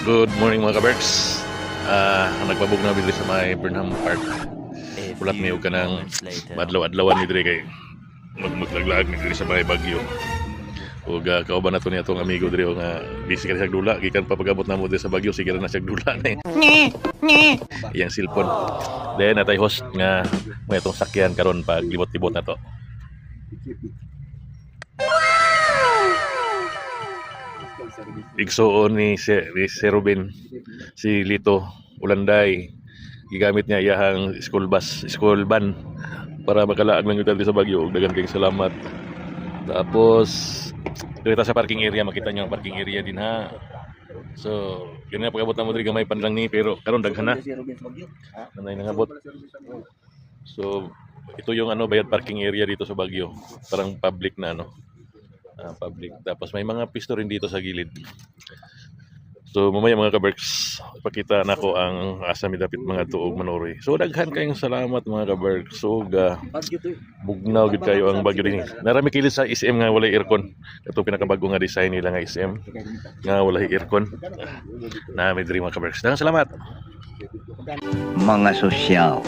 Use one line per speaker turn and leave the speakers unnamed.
Good morning mga kaberks. Nagbabog na diri sa may Burnham Park. Ulat may ka ng adlaw-adlawan ni diri kay maglag ni diri sa may Bagyo. Ug kauban nato ni atong amigo diri nga busy ka siya dula gikan pa pagabot namo diri sa Bagyo sige na siya dula na. Iyang cellphone. Then natay host nga may atong sakyan karon pag libot-libot na to. Igsuon ni si Ruben, si Lito Ulanday, gigamit niya iyahang school van para makalaag ng yuta sa Bagyo. Dagan kayong salamat. Tapos dito sa parking area, makita niyo ang parking area din ha. So yun na pagabot na mo diri gamay panlang ni pero karon daghan na nanay nangabot. So ito yung bayad parking area dito sa Bagyo, parang public na public. Tapos may mga pisto rin dito sa gilid. So mamaya mga kaberks, ipakita na ko ang asa mi dapit mga tuog Manoroy. So daghan kayong salamat mga kaberks. So bugnaw gid kayo ang Bagyo din. Narami kilid sa SM nga walay aircon. Ito pinakabago nga design nila nga SM nga walay aircon. Na may diri mga kaberks. Daghang salamat.
Mga sosyal.